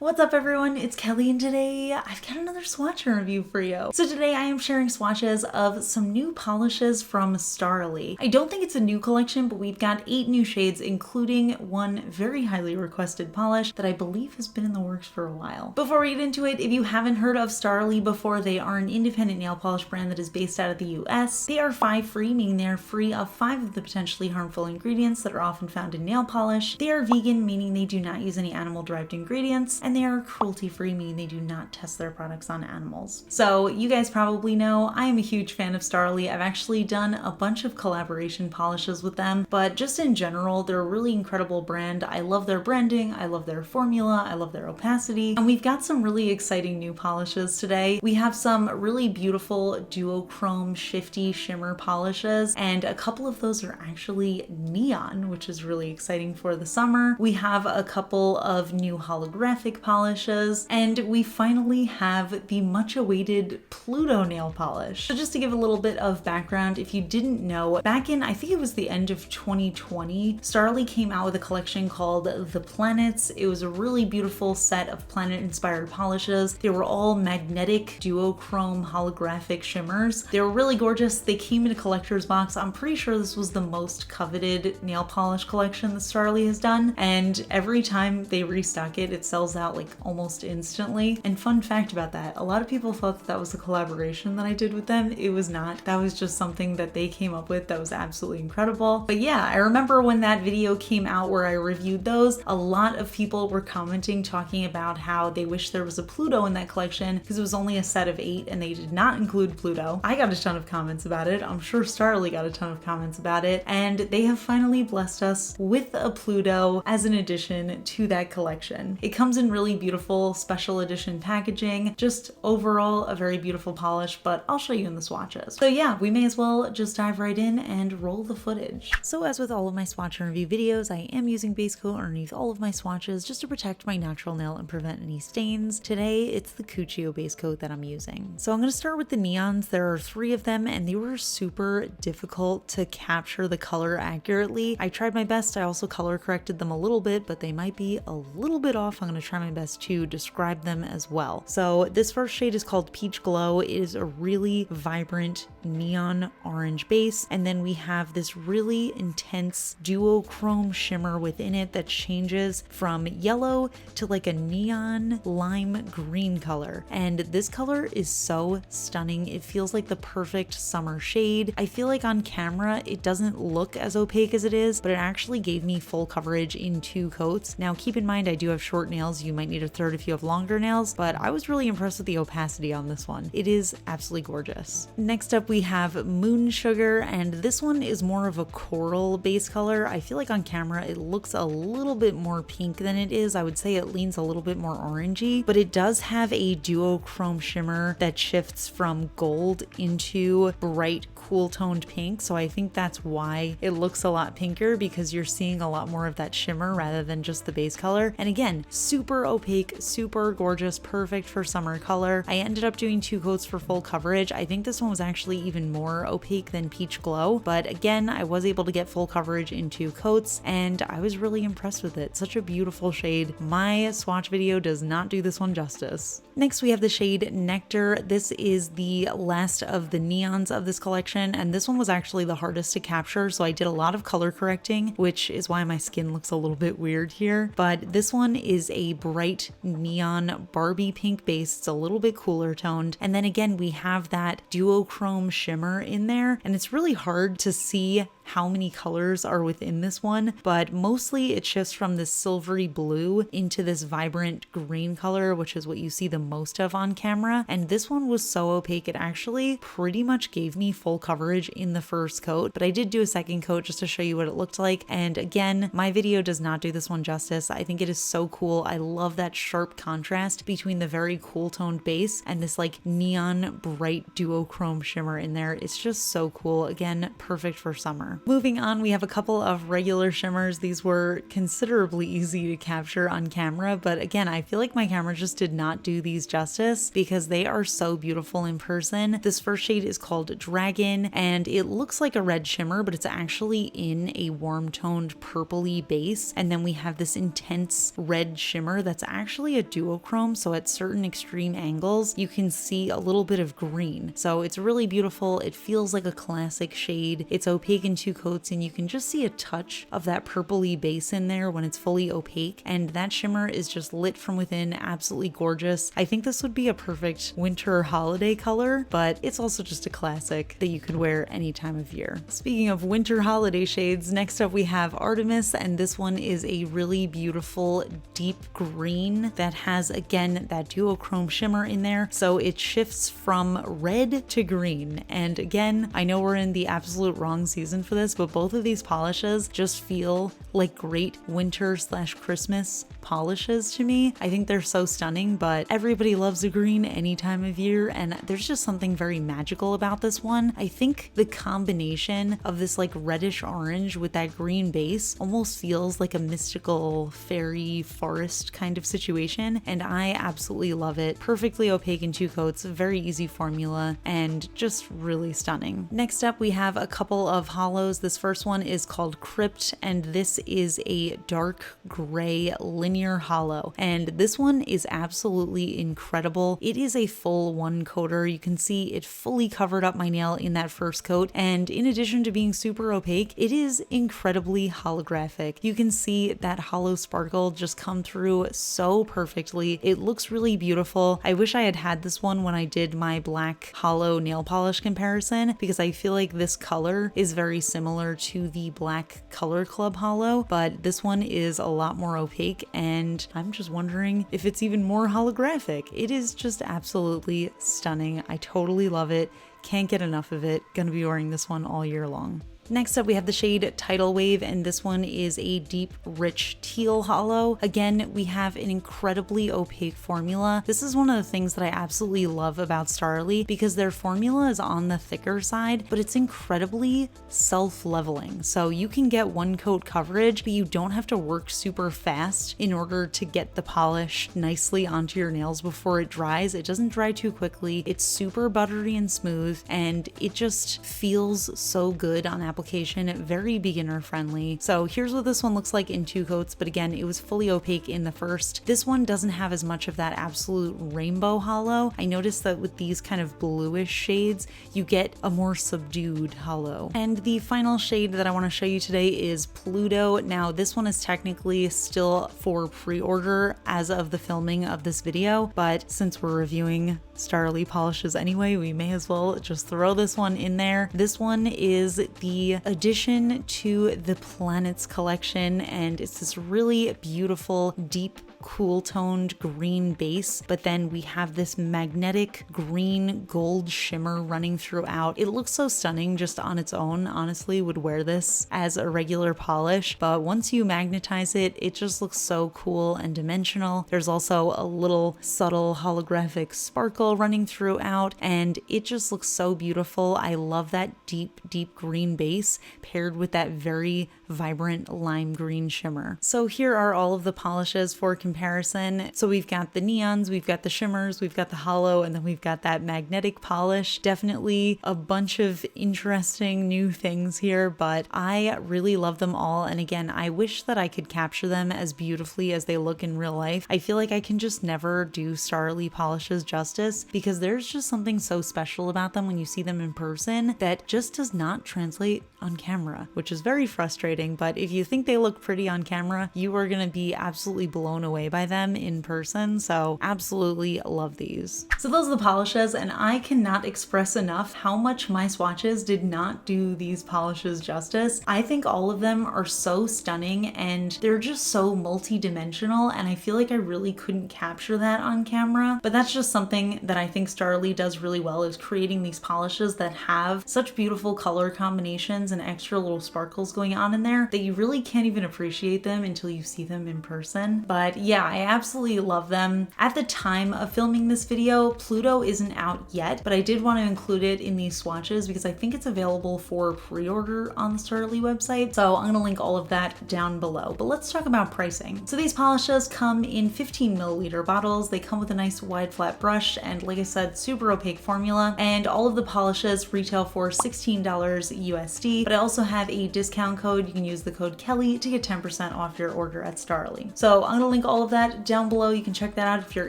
What's up everyone, it's Kelly and today I've got another swatch review for you. So today I am sharing swatches of some new polishes from Starrily. I don't think it's a new collection, but we've got 8 new shades, including one very highly requested polish that I believe has been in the works for a while. Before we get into it, if you haven't heard of Starrily before, they are an independent nail polish brand that is based out of the US. They are 5 free, meaning they are free of 5 of the potentially harmful ingredients that are often found in nail polish. They are vegan, meaning they do not use any animal-derived ingredients, and they are cruelty-free, meaning they do not test their products on animals. So you guys probably know I am a huge fan of Starrily. I've actually done a bunch of collaboration polishes with them, but just in general, they're a really incredible brand. I love their branding, I love their formula, I love their opacity, and we've got some really exciting new polishes today. We have some really beautiful duochrome shifty shimmer polishes, and a couple of those are actually neon, which is really exciting for the summer. We have a couple of new holographic polishes, and we finally have the much awaited Pluto nail polish. So just to give a little bit of background, if you didn't know, back in, I think it was the end of 2020, Starrily came out with a collection called The Planets. It was a really beautiful set of planet-inspired polishes. They were all magnetic duochrome holographic shimmers. They were really gorgeous. They came in a collector's box. I'm pretty sure this was the most coveted nail polish collection that Starrily has done, and every time they restock it, it sells out like almost instantly. And fun fact about that, a lot of people thought that that was a collaboration that I did with them. It was not. That was just something that they came up with that was absolutely incredible. But yeah, I remember when that video came out where I reviewed those, a lot of people were commenting, talking about how they wish there was a Pluto in that collection because it was only a set of 8 and they did not include Pluto. I got a ton of comments about it. I'm sure Starrily got a ton of comments about it, and they have finally blessed us with a Pluto as an addition to that collection. It comes in really beautiful special edition packaging. Just overall a very beautiful polish, but I'll show you in the swatches. So yeah, we may as well just dive right in and roll the footage. So as with all of my swatch and review videos, I am using base coat underneath all of my swatches just to protect my natural nail and prevent any stains. Today it's the Cuccio base coat that I'm using. So I'm going to start with the neons. There are 3 of them and they were super difficult to capture the color accurately. I tried my best. I also color corrected them a little bit, but they might be a little bit off. I'm going to try my best to describe them as well. So this first shade is called Peach Glow. It is a really vibrant neon orange base, and then we have this really intense duochrome shimmer within it that changes from yellow to like a neon lime green color, and this color is so stunning. It feels like the perfect summer shade. I feel like on camera it doesn't look as opaque as it is, but it actually gave me full coverage in 2 coats. Now keep in mind I do have short nails. You might need a third if you have longer nails, but I was really impressed with the opacity on this one. It is absolutely gorgeous. Next up we have Moon Sugar, and this one is more of a coral base color. I feel like on camera it looks a little bit more pink than it is. I would say it leans a little bit more orangey, but it does have a duochrome shimmer that shifts from gold into bright cool toned pink, so I think that's why it looks a lot pinker, because you're seeing a lot more of that shimmer rather than just the base color. And again, super opaque, super gorgeous, perfect for summer color. I ended up doing 2 coats for full coverage. I think this one was actually even more opaque than Peach Glow, but again, I was able to get full coverage in 2 coats and I was really impressed with it. Such a beautiful shade. My swatch video does not do this one justice. Next we have the shade Nectar. This is the last of the neons of this collection, and this one was actually the hardest to capture, so I did a lot of color correcting, which is why my skin looks a little bit weird here. But this one is a bright neon Barbie pink base. It's a little bit cooler toned, and then again we have that duochrome shimmer in there, and it's really hard to see how many colors are within this one, but mostly it shifts from this silvery blue into this vibrant green color, which is what you see the most of on camera. And this one was so opaque it actually pretty much gave me full coverage in the first coat, but I did do a second coat just to show you what it looked like. And again, my video does not do this one justice. I think it is so cool. I love that sharp contrast between the very cool toned base and this like neon bright duochrome shimmer in there. It's just so cool. Again, perfect for summer. more. Moving on, we have a couple of regular shimmers. These were considerably easy to capture on camera, but again, I feel like my camera just did not do these justice because they are so beautiful in person. This first shade is called Dragon, and it looks like a red shimmer, but it's actually in a warm toned purpley base. And then we have this intense red shimmer that's actually a duochrome, so at certain extreme angles you can see a little bit of green. So it's really beautiful. It feels like a classic shade. It's opaque in 2 coats, and you can just see a touch of that purpley base in there when it's fully opaque, and that shimmer is just lit from within, absolutely gorgeous. I think this would be a perfect winter holiday color, but it's also just a classic that you could wear any time of year. Speaking of winter holiday shades, next up we have Artemis, and this one is a really beautiful deep green that has, again, that duochrome shimmer in there. So it shifts from red to green. And again, I know we're in the absolute wrong season for this, but both of these polishes just feel like great winter/Christmas polishes to me. I think they're so stunning, but everybody loves a green any time of year, and there's just something very magical about this one. I think the combination of this like reddish orange with that green base almost feels like a mystical fairy forest kind of situation, and I absolutely love it. Perfectly opaque in 2 coats, very easy formula, and just really stunning. Next up, we have a couple of holos. This first one is called Crypt, and this is a dark gray linear holo, and this one is absolutely incredible. It is a full 1 coater. You can see it fully covered up my nail in that first coat, and in addition to being super opaque, it is incredibly holographic. You can see that holo sparkle just come through so perfectly. It looks really beautiful. I wish I had had this one when I did my black holo nail polish comparison, because I feel like this color is very similar to the black Color Club holo, but this one is a lot more opaque, and I'm just wondering if it's even more holographic. It is just absolutely stunning. I totally love it. Can't get enough of it. Gonna be wearing this one all year long. Next up, we have the shade Tidal Wave, and this one is a deep, rich teal holo. Again, we have an incredibly opaque formula. This is one of the things that I absolutely love about Starrily, because their formula is on the thicker side, but it's incredibly self-leveling. So you can get 1 coat coverage, but you don't have to work super fast in order to get the polish nicely onto your nails before it dries. It doesn't dry too quickly. It's super buttery and smooth, and it just feels so good on application. Very beginner friendly. So here's what this one looks like in 2 coats, but again, it was fully opaque in the first. This one doesn't have as much of that absolute rainbow holo. I noticed that with these kind of bluish shades, you get a more subdued holo. And the final shade that I want to show you today is Pluto. Now, this one is technically still for pre-order as of the filming of this video, but since we're reviewing Starrily polishes anyway, we may as well just throw this one in there. This one is the addition to the Planets collection, and it's this really beautiful, deep, cool toned green base, but then we have this magnetic green gold shimmer running throughout. It looks so stunning just on its own. Honestly, would wear this as a regular polish, but once you magnetize it, it just looks so cool and dimensional. There's also a little subtle holographic sparkle running throughout, and it just looks so beautiful. I love that deep, deep green base paired with that very vibrant lime green shimmer. So here are all of the polishes for comparison. So we've got the neons, we've got the shimmers, we've got the holo, and then we've got that magnetic polish. Definitely a bunch of interesting new things here, but I really love them all. And again, I wish that I could capture them as beautifully as they look in real life. I feel like I can just never do Starrily polishes justice, because there's just something so special about them when you see them in person that just does not translate on camera, which is very frustrating. But if you think they look pretty on camera, you are going to be absolutely blown away by them in person. So absolutely love these. So those are the polishes, and I cannot express enough how much my swatches did not do these polishes justice. I think all of them are so stunning, and they're just so multi-dimensional, and I feel like I really couldn't capture that on camera. But that's just something that I think Starrily does really well, is creating these polishes that have such beautiful color combinations and extra little sparkles going on in there. there that you really can't even appreciate them until you see them in person. But yeah, I absolutely love them. At the time of filming this video, Pluto isn't out yet, but I did want to include it in these swatches because I think it's available for pre-order on the Starrily website. So I'm gonna link all of that down below. But let's talk about pricing. So these polishes come in 15 milliliter bottles. They come with a nice wide flat brush and, like I said, super opaque formula. And all of the polishes retail for $16 USD, but I also have a discount code. You can use the code KELLI to get 10% off your order at Starrily. So I'm gonna link all of that down below. You can check that out if you're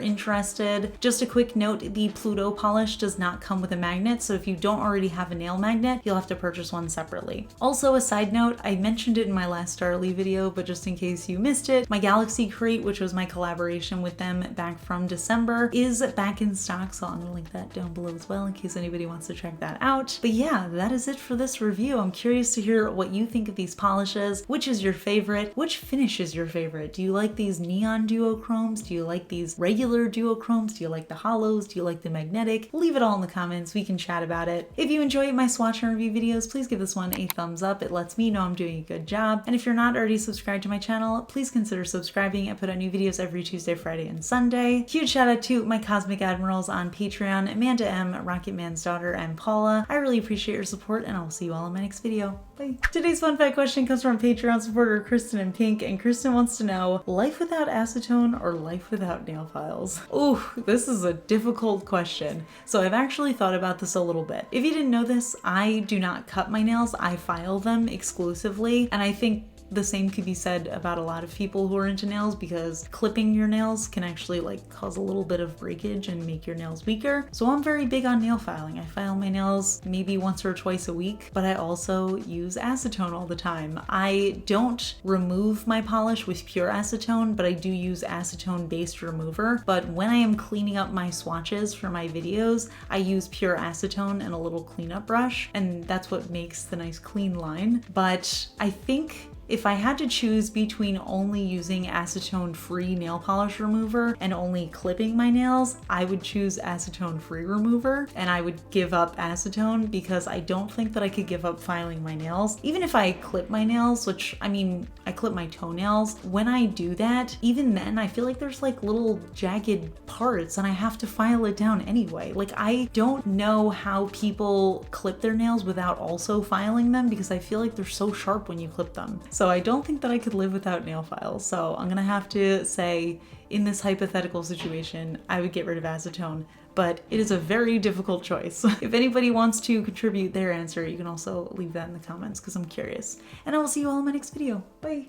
interested. Just a quick note, the Pluto polish does not come with a magnet, so if you don't already have a nail magnet, you'll have to purchase one separately. Also, a side note, I mentioned it in my last Starrily video, but just in case you missed it, my Galaxy crate, which was my collaboration with them back from December, is back in stock, so I'm gonna link that down below as well in case anybody wants to check that out. But yeah, that is it for this review. I'm curious to hear what you think of these polishes. Which is your favorite? Which finish is your favorite? Do you like these neon duochromes? Do you like these regular duochromes? Do you like the holos? Do you like the magnetic? Leave it all in the comments. We can chat about it. If you enjoy my swatch and review videos, please give this one a thumbs up. It lets me know I'm doing a good job. And if you're not already subscribed to my channel, please consider subscribing. I put out new videos every Tuesday, Friday, and Sunday. Huge shout out to my Cosmic Admirals on Patreon, Amanda M, Rocket Man's daughter, and Paula. I really appreciate your support, and I will see you all in my next video. Bye. Today's fun fact question comes from Patreon supporter Kristen in Pink, and Kristen wants to know, life without acetone or life without nail files? Ooh, this is a difficult question. So I've actually thought about this a little bit. If you didn't know this, I do not cut my nails, I file them exclusively, and I think the same could be said about a lot of people who are into nails, because clipping your nails can actually like cause a little bit of breakage and make your nails weaker. So I'm very big on nail filing. I file my nails maybe once or twice a week, but I also use acetone all the time. I don't remove my polish with pure acetone, but I do use acetone based remover. But when I am cleaning up my swatches for my videos, I use pure acetone and a little cleanup brush, and that's what makes the nice clean line. But I think if I had to choose between only using acetone-free nail polish remover and only clipping my nails, I would choose acetone-free remover, and I would give up acetone because I don't think that I could give up filing my nails. Even if I clip my nails, which, I mean, I clip my toenails, when I do that, even then, I feel like there's like little jagged parts and I have to file it down anyway. Like, I don't know how people clip their nails without also filing them, because I feel like they're so sharp when you clip them. So I don't think that I could live without nail files. So I'm gonna have to say, in this hypothetical situation, I would get rid of acetone, but it is a very difficult choice. If anybody wants to contribute their answer, you can also leave that in the comments because I'm curious. And I will see you all in my next video. Bye.